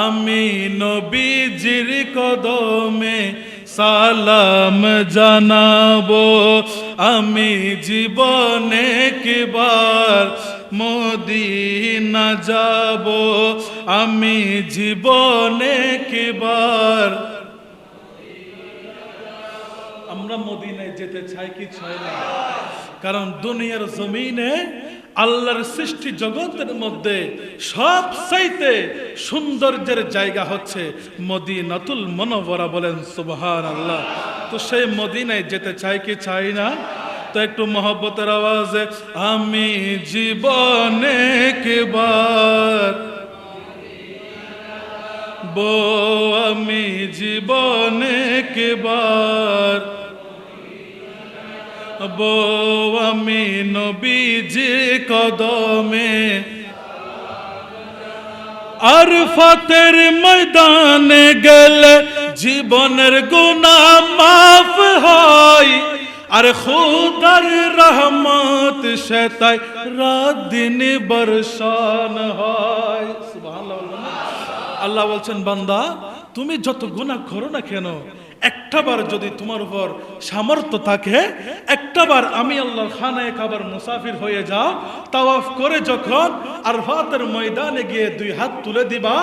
আমি নবীজির কদমে সালাম জানাবো। আমি জীবনে একবার মদিনা যাব, আমি জীবনে একবার। আমরা মদিনায় যেতে চাই কি চাই না? কারণ দুনিয়ার জমিনে আল্লাহর সৃষ্টি জগতের মধ্যে সবচাইতে সৌন্দর্যের জায়গা হচ্ছে মদিনাতুল মুনাওয়ারা। বলেন সুবহানাল্লাহ। তো সেই মদিনায় যেতে চাই কি চাই না? তো একটু মহব্বতের আওয়াজে আমি জীবনে একবার আমি জীবনে একবার আমি নবীজির কদমে। আরফাতের ময়দানে গেলে জীবনের গুনাহ মাফ হয়, আর খুদার রহমত সেতায় রাত দিন বর্ষণ হয়। সুবহানাল্লাহ। আল্লাহ বলছেন, বান্দা তুমি যত গুনাহ করো না কেন, একটাবার যদি তোমার উপর সামর্থ্য থাকে, একটাবার আমি আল্লাহর খানায়ে কাবার মুসাফির হয়ে যাও, তাওয়াফ করে যখন আরফাতের ময়দানে গিয়ে দুই হাত তুলে দিবা,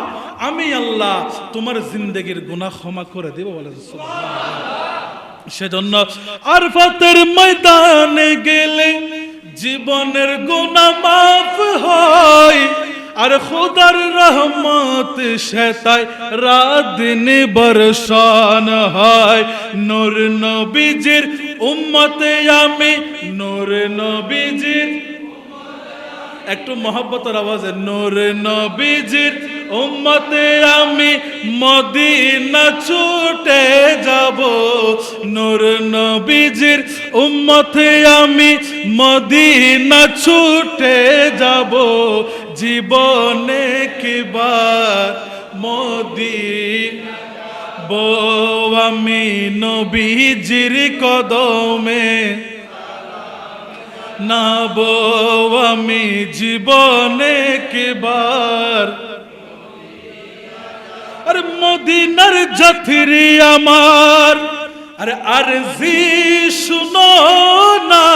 আমি আল্লাহ তোমার জিন্দেগির গুনাহ ক্ষমা করে দেব। বলেন সুবহানাল্লাহ। সেজন্য আরফাতের ময়দানে গেলে জীবনের গুনাহ মাফ হয়, আর খুদার রহমত সেতায় রাত দিন বর্ষণ হয়। নূর নবীজির উম্মতে আমি, নূর নবীজির, একটু মহব্বতের আওয়াজে, নূর নবীজির উম্মতে আমি মদিনা ছুটে যাব। নূর নবীজির উম্মতে আমি মদিনা ছুটে যাব, জীবনে একবার মদিনা আমি নবীজির কদমে নাব, আমি জীবনে একবার। আরে মদিনার যাত্রী আমার, আরে আরজি শুনো না,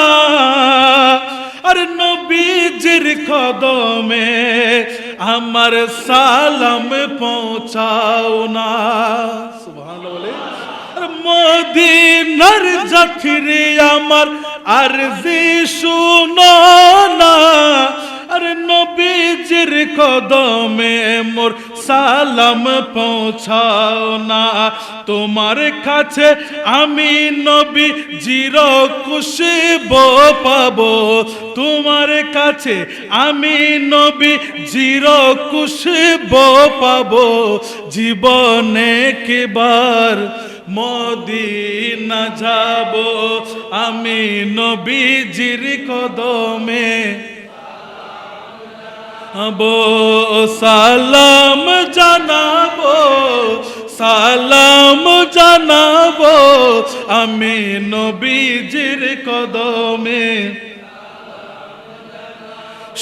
আরে নবীজির কদমে আমার সালাম পৌঁছাও না। সুবহানাল্লাহ। আরে মদিনার যাত্রী আমার আরজি শুনো না, আরে নবীজির কদমে মোর সালাম পৌঁছাও না। তোমার কাছে আমি নবী জির খুশব পাবো, তোমার কাছে আমি নবী জির খুশব পাবো, জীবনে একবার মদিনা যাব, আমি নবীজির কদমে সালাম জানাবো, সালাম জানাবো, আমি নবীজির কদমে।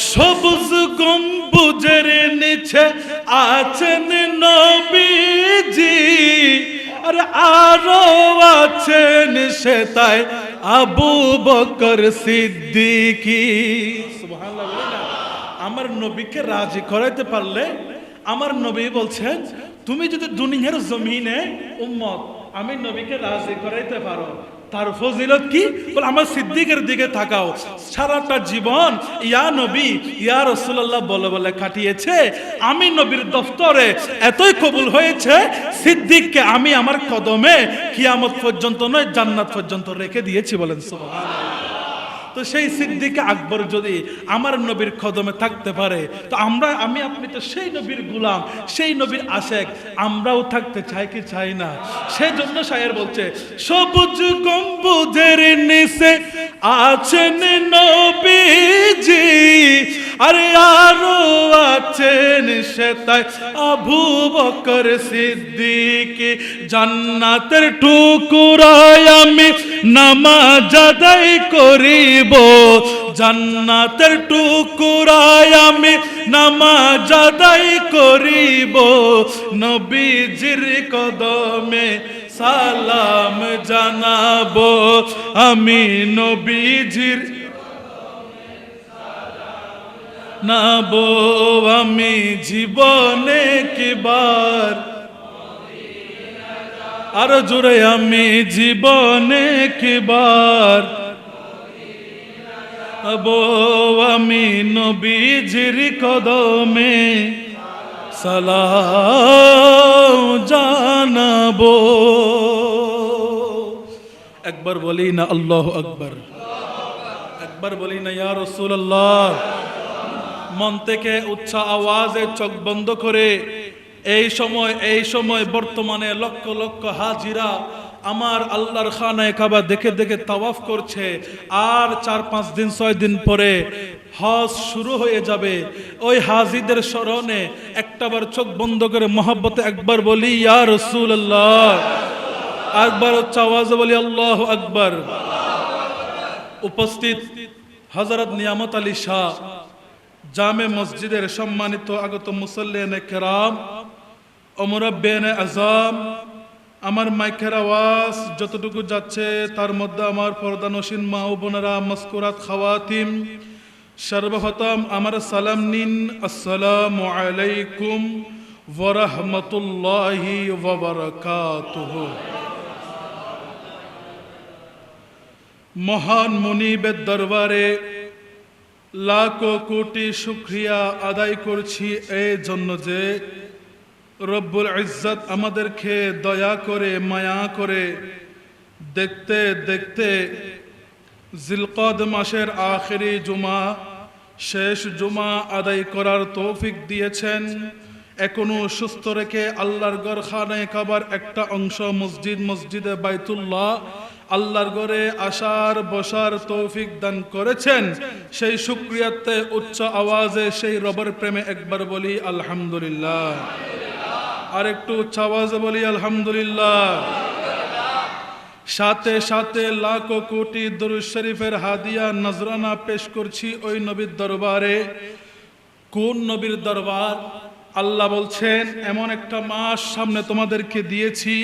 সবুজ গম্বুজের নিচে আছেন নবীজি, আর আরো আছেন সেতায় আবু বকর সিদ্দিকী। সুবহানাল্লাহ। আমার নবীকে রাজি করাইতে পারলে, আমার নবী বলছেন, তুমি যদি দুনিয়ার জমিনে উম্মত আমি নবীকে রাজি করাইতে পারো, তার ফজিলত কি? বলে আমার সিদ্দিকের দিকে তাকাও। সারাটা জীবন ইয়া নবী ইয়া রাসূলুল্লাহ বলে বলে কাটিয়েছে, আমি নবীর দফতরে এতই কবুল হয়েছে, সিদ্দিককে আমি আমার কদমে কিয়ামত পর্যন্ত নয় জান্নাত পর্যন্ত রেখে দিয়েছি। বলেন সুবহানাল্লাহ। তো সেই সিদ্দিক আকবর যদি আমার নবীর কদমে থাকতে পারে, তো আমি আপনি তো সেই নবীর গোলাম, সেই নবীর আশেক, আমরাও থাকতে চাই কি চাই না? সেজন্য শায়ের বলছে, সবুজ গম্বুজের নিচে আছেন নবীজি, আরে আরো আছেন সেতায় আবু বকর সিদ্দিক। জান্নাতের টুকরায় আমি নামাজ আদায় করিব, জান্নাতের টুকরায় আমি নামাজ আদায় করিব, নবীজির কদমে সালাম জানাবো, আমি নবীজির নাবো, আমি জীবনে কিবার, আরো জোরে, আমি জীবনে কিবার আবো, আমি নবীজির কদমে সালাম জানাবো। একবার বলি না আল্লাহু আকবার, একবার বলি না ইয়া রাসূলুল্লাহ। মন থেকে উচ্চ আওয়াজে চোখ বন্ধ করে এই সময় বর্তমানে লক্ষ লক্ষ হাজিরা আমার আল্লাহর খানায়ে কাবা দেখে দেখে তাওয়াফ করছে। আর 4-5 দিন 6 দিন পরে হজ শুরু হয়ে যাবে। ওই হাজিদের স্মরণে একটাবার চোখ বন্ধ করে মহব্বতে একবার বলি ইয়া রাসূলুল্লাহ, একবার উচ্চ আওয়াজে বলি আল্লাহু আকবার। উপস্থিত হযরত নিয়ামত আলী শাহ জামে মসজিদের সম্মানিত আগত মুসল্লিয়ানে কেরাম ও মুরাব্বিয়ানে আযম, আমার মাইকের আওয়াজ যতটুকু যাচ্ছে তার মধ্যে আমার পর্দানশীন মা ও বোনেরা, মাসকুরাত খাওয়াতিম, সর্বপ্রথম আমার সালাম নিন, আসসালামু আলাইকুম ওয়া রাহমাতুল্লাহি ওয়া বারাকাতুহু। মহান মুনিবের দরবারে লাখো কোটি শুকরিয়া আদায় করছি এই জন্য যে রব্বুল ইজ্জত আমাদেরকে দয়া করে মায়া করে দেখতে দেখতে জিলকদ মাসের আখেরি জুমা, শেষ জুমা আদায় করার তৌফিক দিয়েছেন। এখনো সুস্থ রেখে আল্লাহর ঘর খানায়ে কাবার একটা অংশ মসজিদে বাইতুল্লাহ আল্লাহর ঘরে আসার বসার তৌফিক দান করেছেন। সেই শুকরিয়াতে উচ্চ আওয়াজে সেই রবের প্রেমে একবার বলি আলহামদুলিল্লাহ, আর একটু উচ্চ আওয়াজে বলি আলহামদুলিল্লাহ। সাথে সাথে লাখো কোটি দরুদ শরীফের হাদিয়া নজরানা পেশ করছি ওই নবীর দরবারে। কোন নবীর দরবার? আল্লাহ বলছেন এমন একটা মাস সামনে তোমাদেরকে দিয়েছি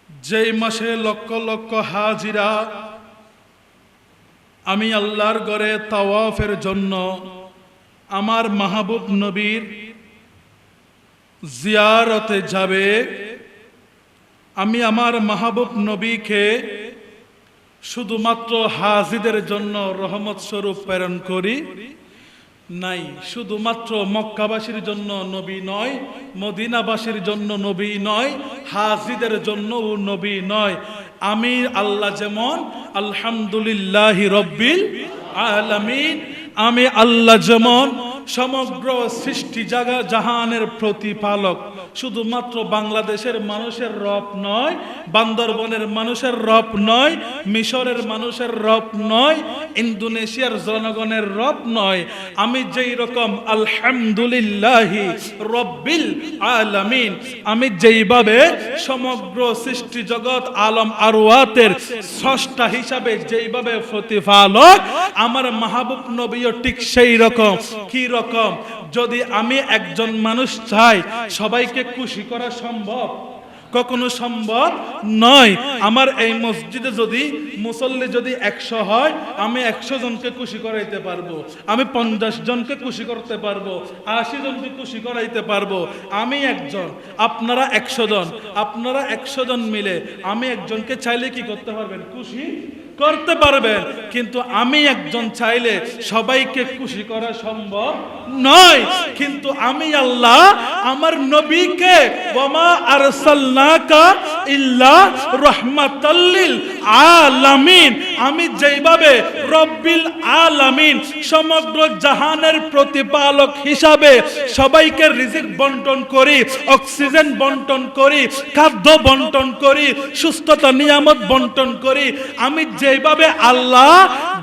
যেই মাসে লক্ষ লক্ষ হাজিরা আমি আল্লাহর ঘরে তাওয়াফের জন্য আমার মাহবুব নবীর জিয়ারতে যাবে। আমি আমার মাহবুব নবীকে শুধুমাত্র হাজিদের জন্য রহমত স্বরূপ প্রেরণ করি নাই। শুধুমাত্র মক্কাবাসীর জন্য নবী নয়, মদিনাবাসীর জন্য নবী নয়, হাজিদের জন্য নবী নয়। আমি আল্লাহ যেমন আলহামদুলিল্লাহি রব্বিল আলামিন, আমি আল্লাহ যেমন সমগ্র সৃষ্টি জাহানের প্রতিপালক, শুধুমাত্র বাংলাদেশের মানুষের রব নয়, বান্দরবনের মানুষের রব নয়, মিশরের মানুষের রব নয়, ইন্দোনেশিয়ার জনগণের রব নয়। আমি যেই রকম আলহামদুলিল্লাহি রব্বিল আলামিন, আমি যেইভাবে সমগ্র সৃষ্টি জগৎ আলম আরওয়াতের স্রষ্টা হিসাবে যেইভাবে প্রতিপালক, আমার মাহবুব নবীও ঠিক সেই রকম। কি রকম? যদি আমি একজন মানুষ চাই সবাইকে খুশি করা সম্ভব? কখনো সম্ভব নয়। আমার এই মসজিদে যদি মুসল্লি যদি 100 হয়, আমি 100 জনকে খুশি করাইতে পারবো, আমি 50 জনকে খুশি করতে পারবো, 80 জনকে খুশি করাইতে পারবো। আমি একজন, আপনারা 100 জন, আপনারা 100 জন মিলে আমি একজনকে চাইলে কি করতে পারবেন? খুশি করতে পারবেন। কিন্তু আমি একজন চাইলে সবাইকে খুশি করা সম্ভব নয়। কিন্তু আমি আল্লাহ আমার নবীকে ওয়ামা আরসালনাকা ইল্লা রাহমাতাল লিল আলামিন, আমি যেইভাবে রব্বিল আলামিন সমগ্র জাহানের প্রতিপালক হিসাবে সবাইকে রিজিক বন্টন করি, অক্সিজেন বন্টন করি, খাদ্য বন্টন করি, সুস্থতা নিয়ামত বন্টন করি, আমি যেভাবে আল্লাহ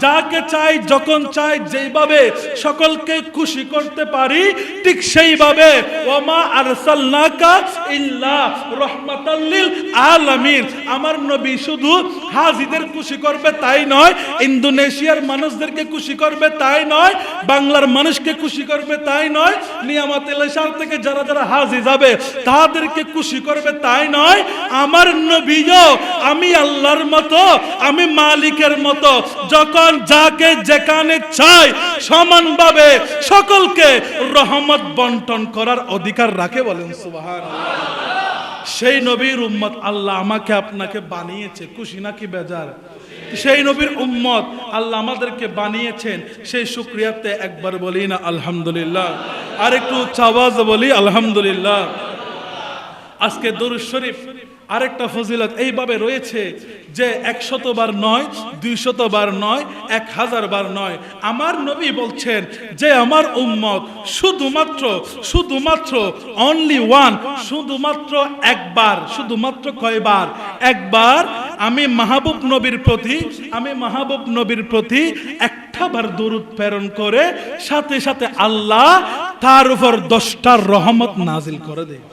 যাকে চাই যখন চাই যেইভাবে সকলকে খুশি করতে পারি, ঠিক সেইভাবে ওয়ামা আরসালনাকা ইল্লা রাহমাতাল লিল আলামিন, আমার নবী শুধু হাজীদের খুশি করবে তাই নয়, ইন্দোনেশিয়ার মানুষদেরকে খুশি করবে তাই নয়, বাংলার মানুষকে খুশি করবে তাই নয়, নিয়ামতেল ইশার থেকে যারা যারা হাজী যাবে তাদেরকে খুশি করবে তাই নয়, আমার নবীও আমি আল্লাহর মতো, আমি মালিকের মতো, যখন যাকে যেখানে চাই সমানভাবে সকলকে রহমত বন্টন করার অধিকার রাখে। বলেন সুবহানাল্লাহ। সেই নবীর উম্মত আল্লাহ আমাকে আপনাকে বানিয়েছে, খুশি নাকি বেজার? সেই নবীর উম্মত আল্লাহ আমাদেরকে বানিয়েছেন, সেই শুকরিয়াতে একবার বলি না আলহামদুলিল্লাহ, আর একটু উচ্চ আওয়াজে বলি আলহামদুলিল্লাহ। আজকে দরুদ শরীফ আরেকটা ফজিলত এইভাবে রয়েছে যে 100 বার নয়, 200 বার নয়, 1000 বার নয়, আমার নবী বলছেন যে আমার উম্মত শুধুমাত্র অনলি ওয়ান, শুধুমাত্র একবার, শুধুমাত্র কয়বার? একবার আমি মাহবুব নবীর প্রতি একটা বার দরুদ প্রেরণ করে সাথে সাথে আল্লাহ তার উপর 10টা রহমত নাজিল করে দেয়।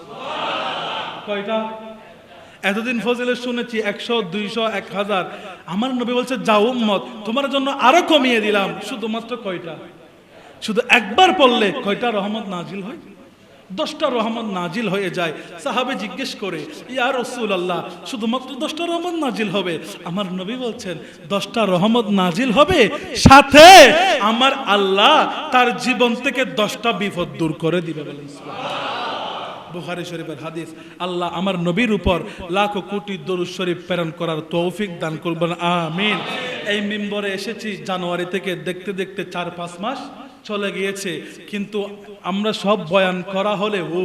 কয়টা? এতদিন ফজিলত শুনেছি 100, 200, 1000, আমার নবী বলছে যাও উম্মত তোমার জন্য আরো কমিয়ে দিলাম, শুধুমাত্র কয়টা? শুধু একবার পড়লে কয়টা রহমত নাজিল হয়? 10টা রহমত নাজিল হয়ে যায়। সাহাবে জিজ্ঞেস করে ইয়া রাসূলুল্লাহ শুধুমাত্র 10টা রহমত নাজিল হবে? আমার নবী বলছেন 10টা রহমত নাজিল হবে, সাথে আমার আল্লাহ তার জীবন থেকে 10টা বিপদ দূর করে দিবে। বলেন সুবহানাল্লাহ। বুখারী শরীফের হাদিস। আল্লাহ আমার নবীর উপর লাখো কোটি দরুদ শরীফ প্রেরণ করার তৌফিক দান করবেন, আমিন। এই মিম্বরে এসেছি জানুয়ারি থেকে, দেখতে দেখতে 4-5 মাস চলে গিয়েছে, কিন্তু আমরা সব বয়ান করা হলেও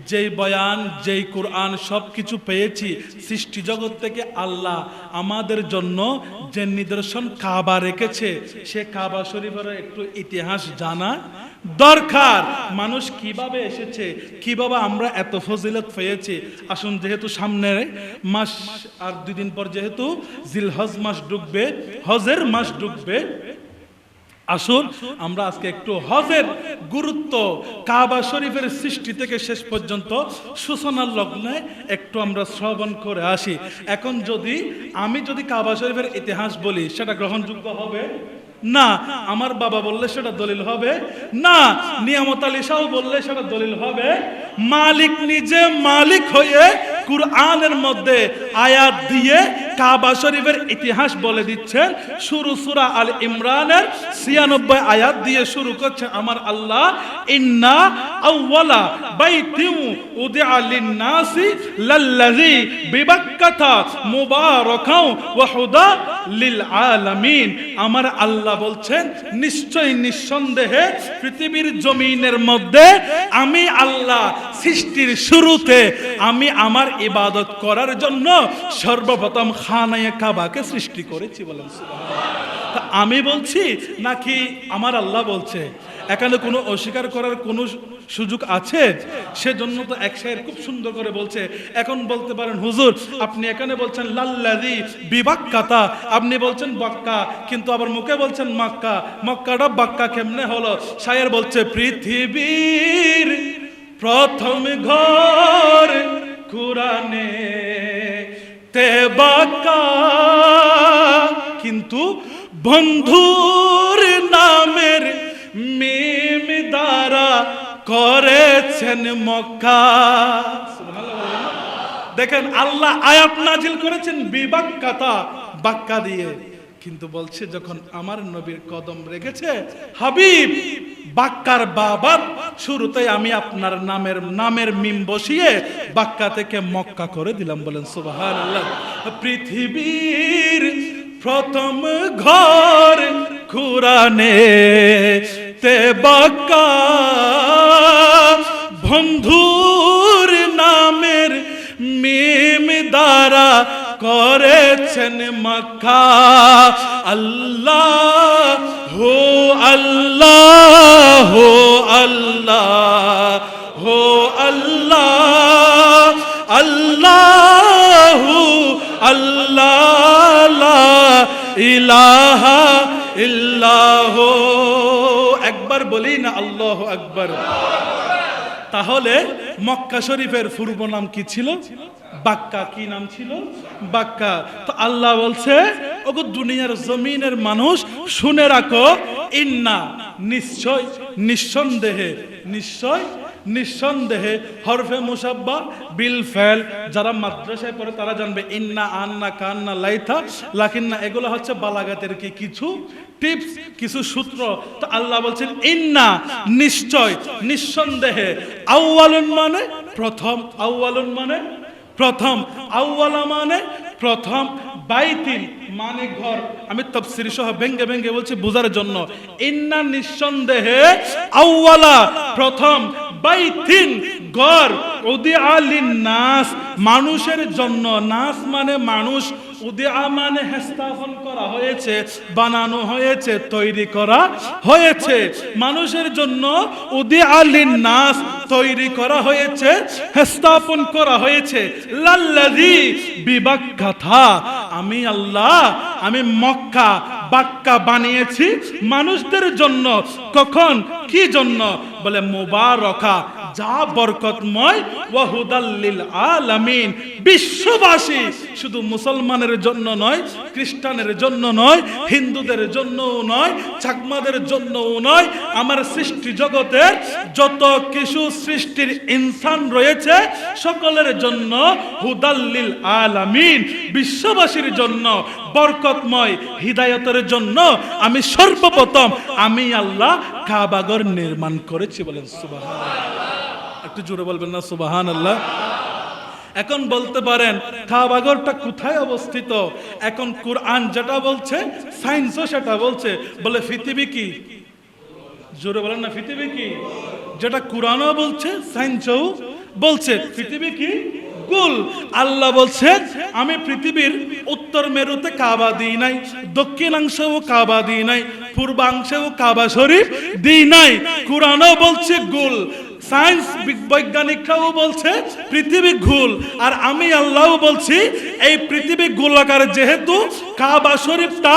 যেই বয়ান, যেই কোরআন সব কিছু পেয়েছি সৃষ্টি জগৎ থেকে আল্লাহ আমাদের জন্য যে নিদর্শন কাবা রেখেছে, সে কাবা শরীফের একটু ইতিহাস জানা দরকার। মানুষ কিভাবে এসেছে, কিভাবে আমরা এত ফজিলত পেয়েছি। আসুন, যেহেতু সামনে মাস আর 2 দিন পর যেহেতু জিলহজ মাস ঢুকবে, হজের মাস ঢুকবে, আসুন আমরা আজকে একটু হজের গুরুত্ব, কাবা শরীফের সৃষ্টি থেকে শেষ পর্যন্ত সূচনার লগ্নে একটু আমরা শ্রবণ করে আসি। এখন আমি যদি কাবা শরীফের ইতিহাস বলি, সেটা গ্রহণযোগ্য হবে না। আমার বাবা বললে সেটা দলিল হবে না, নিয়ামত আলী শাহ বললে সেটা দলিল হবে। মালিক নিজে মালিক হয়ে কুরআনের মধ্যে আয়াত দিয়ে কাবা শরীফের ইতিহাস বলে দিচ্ছেন। শুরু সূরা আল ইমরানের 96 আয়াত দিয়ে শুরু করছে আমার আল্লাহ, ইন্না আউওয়ালা বাইতিন উদিআ লিন-নাসি লাল্লাযী বিবাক্কাতা মুবারাকাও ওয়া হুদা লিল আলামিন। আমার আল্লাহ বলছেন নিশ্চয় নিঃসন্দেহে পৃথিবীর জমিনের মধ্যে আমি আল্লাহ সৃষ্টির শুরুতে আমি আমার ইবাদত করার জন্য সর্বপ্রথম খানায়ে কাবাকে সৃষ্টি করেছি। বলেন সুবহানাল্লাহ। তা আমি বলছি নাকি আমার আল্লাহ বলছে? এখানে কোনো অস্বীকার করার কোনো সুযোগ আছে? সেজন্য তো এক শায়ের খুব সুন্দর করে বলছে। এখন বলতে পারেন হুজুর আপনি এখানে বলছেন লাল্লাযী বিবাক্কাতা, আপনি বলছেন বাক্কা, কিন্তু আবার মুখে বলছেন মক্কা। মক্কাটা বাক্কা কেমনে হলো? শায়ের বলছে পৃথিবীর প্রথম ঘর কুরআনে তে বাক্কা, কিন্তু বন্ধুর নামের মিম দ্বারা করেছেন মক্কা। দেখেন আল্লাহ আয়াত নাজিল করেছেন বিবাক্কাতা, বাক্কা দিয়ে, কিন্তু বলছে যখন আমার নবীর কদম রেখেছে হাবিব বাক্কার বাবার শুরুতে আমি আপনার নামের মিম বসিয়ে বাক্কা থেকে মক্কা করে দিলাম। বলেন সুবহানাল্লাহ। পৃথিবীর প্রথম ঘর কুরআনে তে বাক্কা, বন্ধুর নামের মিম দ্বারা করেছেন মক্কা। আল্লাহ হো আল্লাহ হো আল্লাহ হো আল্লাহ আল্লাহ আল্লাহ লা ইলাহা ইল্লাহু, একবার বলি না আল্লাহু আকবার। তাহলে মক্কা শরীফের পূর্ব নাম কি ছিল? বাক্কা। কি নাম ছিল? বাক্কা। তো আল্লাহ বলছে, ওগো দুনিয়ার জমিনের মানুষ শুনে রাখো, ইন্না, নিশ্চয়, নিঃসন্দেহে, নিশ্চয়, নিঃসন্দেহে, হরফে মুসাব্বা বিল ফেল, যারা মাদ্রাসায় পড়ে তারা জানবে ইন্না, আন্না, কান্না, লাইথা, লাকিন্না, এগুলো হচ্ছে বালাগাতের কি কিছু টিপস, কিছু সূত্র। তো আল্লাহ বলছেন ইন্না, নিশ্চয়, নিঃসন্দেহে, আউয়ালুন মানে প্রথম, আউয়ালুন মানে প্রথম, আউয়ালা মানে প্রথম, বাইতিন মানে ঘর। আমি তাফসীর সহ ভেঙ্গে ভেঙ্গে বলছি বোঝার জন্য। ইন্না, নিঃসন্দেহে, আউয়ালা প্রথম, বাইতিন ঘর, উদিআ লিন-নাস মানুষের জন্য, নাস মানে মানুষ, উদিআ মানে স্থাপন করা হয়েছে, বানানো হয়েছে, তৈরি করা হয়েছে মানুষের জন্য, উদিআ লিন-নাস তৈরি করা হয়েছে, স্থাপন করা হয়েছে, লাল্লাযী বিবাক্কাথা, আমি আল্লাহ, আমি মক্কা, বাক্কা বানিয়েছি মানুষদের জন্য। কখন, কি জন্য? বলে মুবারাকা, যা বরকতময়, ওয়া হুদাল লিল আলামিন, বিশ্ববাসী, শুধু মুসলমানের জন্য নয়, খ্রিস্টানের জন্য নয়, হিন্দুদের জন্যও নয়, চাকমাদের জন্যও নয়, আমার সৃষ্টি জগতের যত কিছু সৃষ্টির ইনসান রয়েছে সকলের জন্য, হুদাল লিল আলামিন, বিশ্ববাসীর জন্য, বরকতময়, হিদায়াতের জন্য আমি সর্বপ্রথম, আমি আল্লাহ কাবাঘর নির্মাণ করেছি। বলেন সুবহানাল্লাহ। একটু জোরে বলবেন না সুবহানাল্লাহ। এখন বলতে পারেন কাবাঘরটা কোথায় অবস্থিত? এখন কুরআন যেটা বলছে, সায়েন্সও সেটা বলছে। বলে পৃথিবী কি? জোরে বলেন না, পৃথিবী কি? যেটা কুরআনও বলছে, সায়েন্সও বলছে, পৃথিবী কি? গোল। আল্লাহ বলছে, আমি পৃথিবীর উত্তর মেরুতে কাবা দিই নাই, দক্ষিণাংশেও কাবা দিই নাই, পূর্বাংশেও কাবা শরীফ দিই নাই। কুরআনও বলছে গোল, সায়েন্স বৈজ্ঞানিকরাও বলছে পৃথিবী গোল, আর আমি আল্লাহও বলছি এই পৃথিবী গোলাকার, যেহেতু কাবা শরীফটা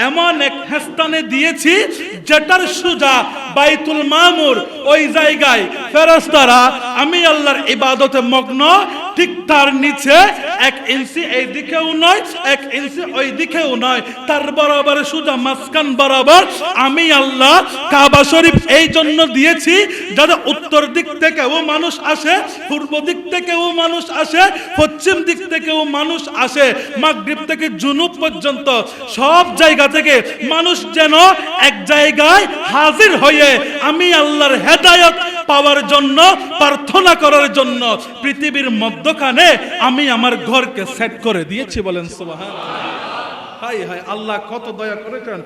এমন এক স্থানে দিয়েছি যেটার সোজা বাইতুল মামুর, ওই জায়গায় ফেরেশতারা আমি আল্লাহর ইবাদতে মগ্ন, ঠিক তার নিচে 1 ইঞ্চি এই দিকেও নয়, 1 ইঞ্চি ওই দিকেও নয়, তার বরাবর সোজা মাঝখান বরাবর আমি আল্লাহ কাবা শরীফ এই জন্য দিয়েছি যাতে উত্তর দিক থেকেও মানুষ আসে, পূর্ব দিক থেকেও মানুষ আসে, পশ্চিম দিক থেকেও মানুষ আসে, মাগরিব থেকে জুনুব পর্যন্ত সব জায়গা থেকে মানুষ যেন এক জায়গায় হাজির হয়ে আমি আল্লাহর হেদায়েত পাওয়ার জন্য, প্রার্থনা করার জন্য পৃথিবীর মধ্যখানে আমি আমার ঘরকে সেট করে দিয়েছি। বলেন সুবহানাল্লাহ। হাই হাই, আল্লাহ কত দয়া করেছেন।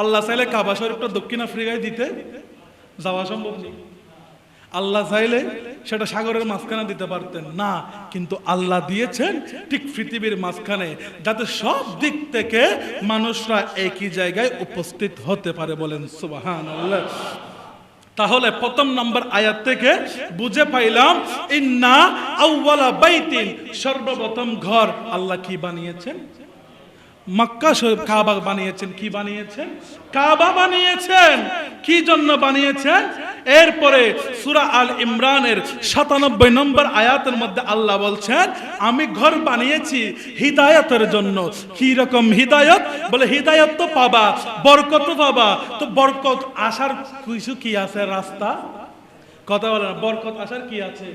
আল্লাহ চাইলে কাবা শরীফটা দক্ষিণ আফ্রিকায় দিতে যাওয়া সম্ভব নেই। আল্লাহ চাইলে সেটা সাগরের মাঝখানে দিতে পারতেন না, কিন্তু আল্লাহ দিয়েছেন ঠিক পৃথিবীর মাঝখানে, যাতে সব দিক থেকে মানুষরা একই জায়গায় উপস্থিত হতে পারে। বলেন সুবহানাল্লাহ। তাহলে প্রথম নম্বর আয়াত থেকে বুঝে পাইলাম ইন্না আউওয়ালা বাইতিন, সর্বপ্রথম ঘর আল্লাহ কি বানিয়েছেন? মক্কা শরীফ, কাবা বানিয়েছেন। কি বানিয়েছেন? কাবা বানিয়েছেন। কি জন্য বানিয়েছেন? এরপরে সূরা আল ইমরানের 97 নম্বর আয়াতের মধ্যে আল্লাহ বলছেন আমি ঘর বানিয়েছি হিদায়াতের জন্য। কি রকম হিদায়াত? বলে হিদায়াত তো পাবা, বরকত পাবা। তো বরকত আসার কিছু কি আছে? রাস্তা। কথা বলে না, বরকত আসার কি আছে?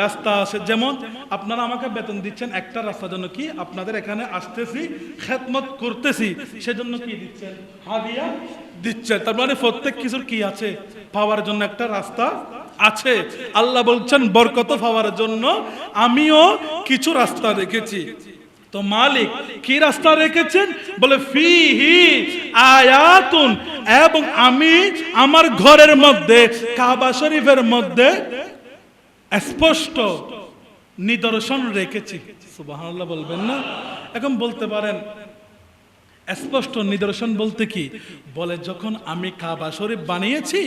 রাস্তা আছে। যেমন আপনারা আমাকে বেতন দিচ্ছেন একটা রাস্তার জন্য, কি আপনাদের এখানে আসতেছি, খেদমত করতেছি, সেজন্য কি দিচ্ছেন? হাদিয়া দিচ্ছেন। তার মানে প্রত্যেক কিছুর কি আছে? পাওয়ার জন্য একটা রাস্তা আছে। আল্লাহ বলছেন বরকত পাওয়ার জন্য আমিও কিছু রাস্তা রেখেছি। তো মালিক কি রাস্তা রেখেছেন? বলে ফিহি আয়াতুন, এবং আমি আমার ঘরের মধ্যে, কাবা শরীফের মধ্যে স্পষ্ট নিদর্শন রেখেছি। সুবহানাল্লাহ বলবেন না? এখন বলতে পারেন স্পষ্ট নিদর্শন বলতে কি? বলে যখন আমি কাবা শরীফ বানিয়েছি,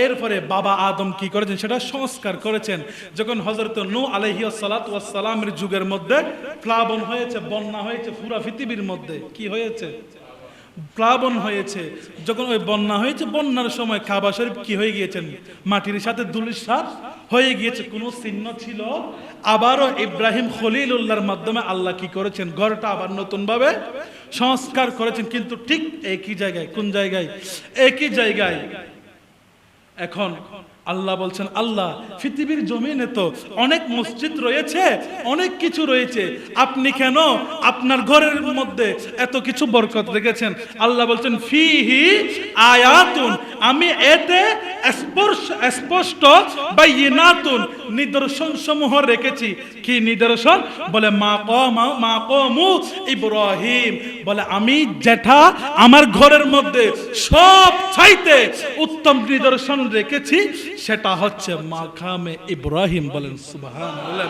এরপরে বাবা আদম কি করেছেন সেটা সংস্কার করেছেন। যখন হযরত নূহ আলাইহিস সালাতু ওয়াস সালামের যুগের মধ্যে প্লাবন হয়েছে, বন্যা হয়েছে পুরা পৃথিবীর মধ্যে, কি হয়েছে? প্লাবন হয়েছে, যখন ওই বন্যা হয়েছে, বন্যার সময় কাবা শরীফ কি হয়ে গিয়েছেন, মাটির সাথে ধূলিসাৎ হয়ে গিয়েছে, কোনো চিহ্ন ছিল। আবারও ইব্রাহিম খলিলুল্লাহর মাধ্যমে আল্লাহ কি করেছেন, ঘরটা আবার নতুন ভাবে সংস্কার করেছেন, কিন্তু ঠিক একই জায়গায়। কোন জায়গায়? একই জায়গায়। এখন আল্লাহ বলছেন, আল্লাহ পৃথিবীর জমিনে তো অনেক মসজিদ রয়েছে, অনেক কিছু রয়েছে, আপনি কেন আপনার ঘরের মধ্যে এত কিছু বরকত রেখেছেন? আল্লাহ বলছেন, ফিহি আয়াতুন, আমি এতে স্পষ্ট বাইয়িনাতুন, নিদর্শন সমূহ রেখেছি। কি নিদর্শন? বলে মাকামু ইব্রাহিম, বলে আমি যেটা আমার ঘরের মধ্যে সব চাইতে উত্তম নিদর্শন রেখেছি সেটা হচ্ছে মাকামে ইব্রাহিম। বলেন সুবহানাল্লাহ।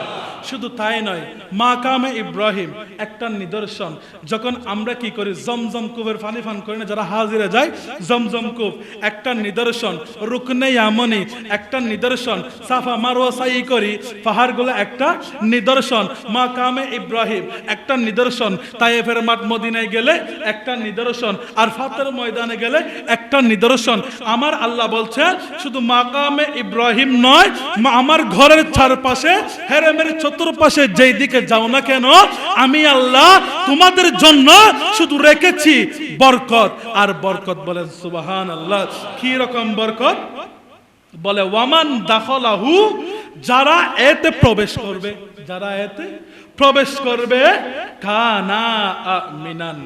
শুধু তাই নয়, মাকামে ইব্রাহিম একটা নিদর্শন। যখন আমরা কি করি, জমজম কূপের পানি পান করি না, যারা হাজিরা যায়, জমজম কূপ একটা নিদর্শন, রুকনে ইয়ামানি একটা নিদর্শন, সাফা মারওয়া সাই করি, পাহাড়গুলো একটা নিদর্শন, মাকামে ইব্রাহিম একটা নিদর্শন, তায়েফের মাঠ মদিনায় গেলে একটা নিদর্শন, আর ফাতের ময়দানে গেলে একটা নিদর্শন। আমার আল্লাহ বলছেন শুধু মাকামে ইব্রাহিম নয়, আমার ঘরের চারপাশে, হেরেমের চতুর্পাশে যেই দিকে যাও না কেন, আমি আল্লাহ তোমাদের জন্য শুধু রেখেছি বরকত আর বরকত। বলেন সুবহানাল্লাহ। কি রকম বরকত? বলে ওয়ামান দাখালাহু, যারা এতে প্রবেশ করবে, যারা এতে প্রবেশ করবে, কানা আমিনান,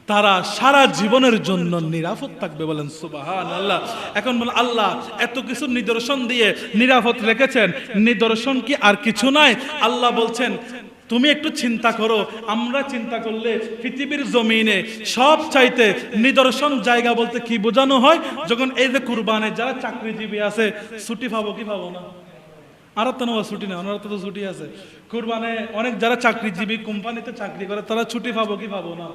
তারা সারা জীবনের জন্য নিরাপদ থাকবে। বলেন সুবহানাল্লাহ। এখন বলেন, আল্লাহ এত কিছু নিদর্শন দিয়ে নিরাপদ রেখেছেন, নিদর্শন কি আর কিছু নাই? আল্লাহ বলছেন, তুমি একটু চিন্তা করো। আমরা চিন্তা করলে পৃথিবীর জমিনে সব চাইতে নিদর্শন জায়গা বলতে কি বোঝানো হয়? যখন এই যে কুরবানে যারা চাকরিজীবী আছে, ছুটি পাবো কি পাবো না? আর তো ছুটি নেই, ওনারা তো ছুটি আছে। কুরবানে অনেক যারা চাকরিজীবী কোম্পানিতে চাকরি করে, তারা ছুটি পাবো কি পাবো না?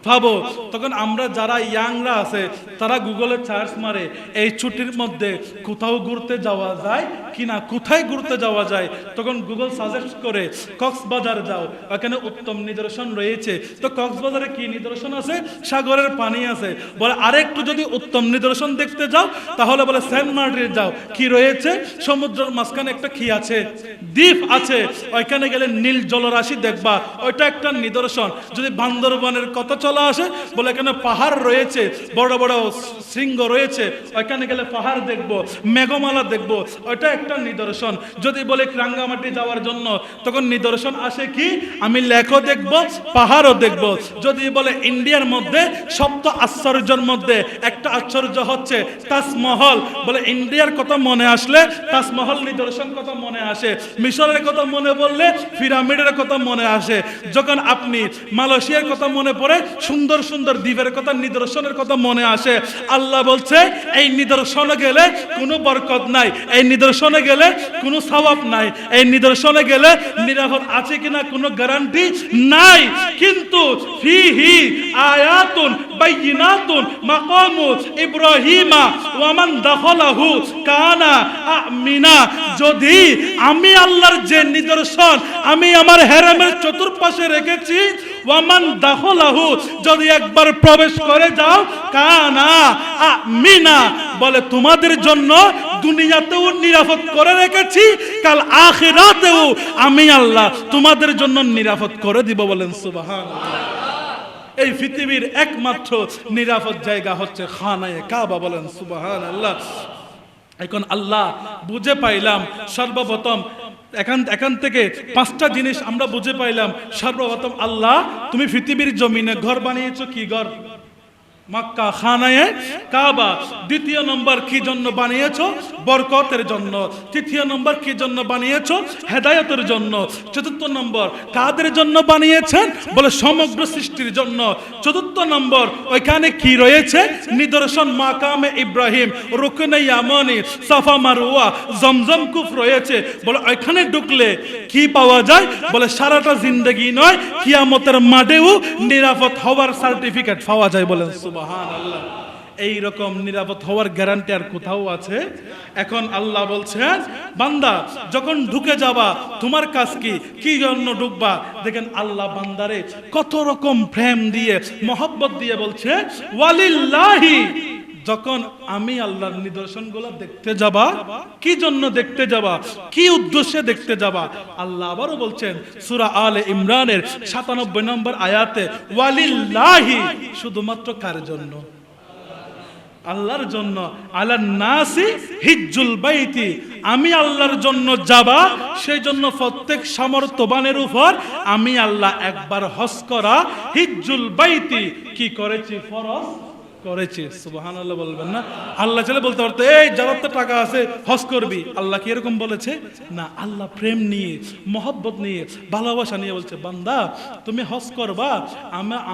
পাবো। তখন আমরা যারা ইয়াংরা আছে, তারা গুগলে সার্চ মারে এই ছুটির মধ্যে কোথাও ঘুরতে যাওয়া যায় কিনা, কোথায় ঘুরতে যাওয়া যায়। তখন গুগল সাজেস্ট করে কক্সবাজার যাও, ওখানে উত্তম নিদর্শন রয়েছে। তো কক্সবাজারে কি নিদর্শন আছে? সাগরের পানি আছে। বলে আরেকটু যদি উত্তম নিদর্শন দেখতে যাও, তাহলে বলে সেন্ট মার্টিন যাও। কি রয়েছে? সমুদ্রের মাঝখানে একটা কি আছে? দ্বীপ আছে। ওইখানে গেলে নীল জলরাশি দেখবা, ওইটা একটা নিদর্শন। যদি বান্দরবানের কথা চলে আসে, বলে এখানে পাহাড় রয়েছে, বড় বড় শৃঙ্গ রয়েছে, ওইখানে গেলে পাহাড় দেখবো, মেঘমালা দেখবো, ওইটা একটা নিদর্শন। যদি বলে রাঙ্গামাটি যাওয়ার জন্য, তখন নিদর্শন আসে কি? আমি লেকও দেখবো, পাহাড়ও দেখবো। যদি বলে ইন্ডিয়ার মধ্যে সপ্ত আশ্চর্যের মধ্যে একটা আশ্চর্য হচ্ছে তাজমহল, বলে ইন্ডিয়ার কথা মনে আসলে তাজমহল নিদর্শন কথা মনে আসে, মিশরের কথা মনে পড়লে পিরামিডের কথা মনে আসে। যখন আপনি মালয়েশিয়ার কথা মনে পড়ে, সুন্দর সুন্দর দ্বীপের কথা, নিদর্শনের কথা মনে আসে। আল্লাহ বলছে, এই নিদর্শনে গেলে কোনো বরকত নাই, এই নিদর্শনে গেলে কোনো সওয়াব নাই, এই নিদর্শনে গেলে নিরাপদ আছে কিনা কোনো গ্যারান্টি নাই। কিন্তু ফিহি আয়াতুন বাইয়িনাতুন মাকামু ইব্রাহিমা ওয়া মান দাখালাহু কানা আমিনা। যদি আমি আল্লাহর যে নিদর্শন আমি আমার হেরেমের চতুর্পাশে রেখেছি, ওয়ামান দাখালাহু, যদি একবার প্রবেশ করে যাও, কানা আমিনা, বলে তোমাদের জন্য দুনিয়াতেও নিরাপদ করে রেখেছি, কাল আখিরাতেও আমি আল্লাহ তোমাদের জন্য নিরাপদ করে দিব। বলেন সুবহানাল্লাহ। এই পৃথিবীর একমাত্র নিরাপদ জায়গা হচ্ছে খানায়ে কাবা। বলেন সুবহানাল্লাহ। এখন আল্লাহ বুঝে পাইলাম, সর্বপ্রথম এখান থেকে পাঁচটা জিনিস আমরা বুঝে পাইলাম। সর্বপ্রথম, আল্লাহ তুমি পৃথিবীর জমিনে ঘর বানিয়েছো, কি ঘর? মক্কা, খানায়ে কাবা। দ্বিতীয় নম্বর, কি জন্য বানিয়েছো? বরকতের জন্য। তৃতীয় নম্বর, কি জন্য বানিয়েছো? হেদায়েতের জন্য। চতুর্থ নম্বর, কাদের জন্য বানিয়েছেন? বলে সমগ্র সৃষ্টির জন্য। চতুর্থ নম্বর, ওইখানে কি রয়েছে? নিদর্শন, মাকামে ইব্রাহিম, রুকনে ইয়ামানি, সাফা মারওয়া, জমজম কূপ রয়েছে। বলে ওইখানে ঢুকলে কি পাওয়া যায়? বলে সারাটা জিন্দেগি নয়, কিয়ামতের মাঠেও নিরাপদ হওয়ার সার্টিফিকেট পাওয়া যায়। বলেন সুবহানাল্লাহ। এই রকম নিরাপদ হওয়ার গ্যারান্টি আর কোথাও আছে? এখন আল্লাহ বলছেন, বান্দা যখন ঢুকে যাবা তোমার কাজ কি, কি জন্য ঢুকবা? দেখেন আল্লাহ বান্দারে কত রকম প্রেম দিয়ে মহব্বত দিয়ে বলছে, ওয়ালিল্লাহি, যখন আমি আল্লাহর নিদর্শনগুলো দেখতে যাবা, কি জন্য দেখতে যাবা, কি উদ্দেশ্যে দেখতে যাবা? আল্লাহ আবারও বলছেন সূরা আলে ইমরানের 97 নম্বর আয়াতে, ওয়ালিল্লাহি, শুধুমাত্র কার জন্য? আল্লাহর জন্য। আলান নাসি হিজ্জুল বাইতি, আমি আল্লাহর জন্য যাবা, সেই জন্য প্রত্যেক সামর্থ্যবানের উপর আমি আল্লাহ একবার হজ করা, হিজ্জুল বাইতি কি করেছি? ফরজ করেছি। সুবহানাল্লাহ বলবেন না? আল্লাহ চাইলে বলতে পারতো, এই যার তো টাকা আছে হজ করবি। আল্লাহ কি এরকম বলেছে? না, আল্লাহ প্রেম নিয়ে, মহব্বত নিয়ে, ভালোবাসা নিয়ে বলছে, বান্দা তুমি হজ করবা,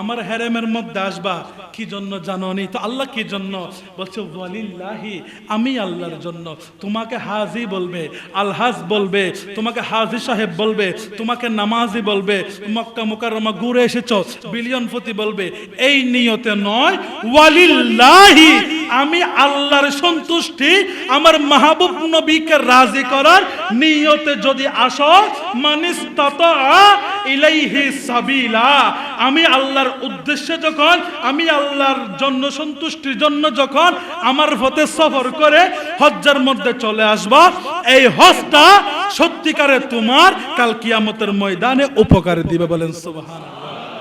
আমার হেরেমের মধ্যে আসবা, কি জন্য জানো নি? তো আল্লাহ কি জন্য বলছে? ওয়ালিল্লাহি, আমি আল্লাহর জন্য। তোমাকে হাজি বলবে, আলহাজ বলবে, তোমাকে হাজি সাহেব বলবে, তোমাকে নামাজি বলবে, মক্কা মুকাররমা ঘুরে এসেছো বিলিয়নপতি বলবে, এই নিয়তে নয়, ওয়ালিল্লাহি, আমি আল্লাহর সন্তুষ্টি, আমার মাহবুব নবীকে রাজি করার নিয়তে যদি আসো, মানিস্তাতা ইলাইহি সাবিলা, আমি আল্লাহর উদ্দেশ্যে যখন, আমি আল্লাহর জন্য সন্তুষ্টির জন্য যখন আমার পথে সফর করে হজ্জের মধ্যে চলে আসবা, এই হজটা সত্যিকারে তোমার কাল কিয়ামতের ময়দানে উপকার দিবে। বলেন সুবহানাল্লাহ।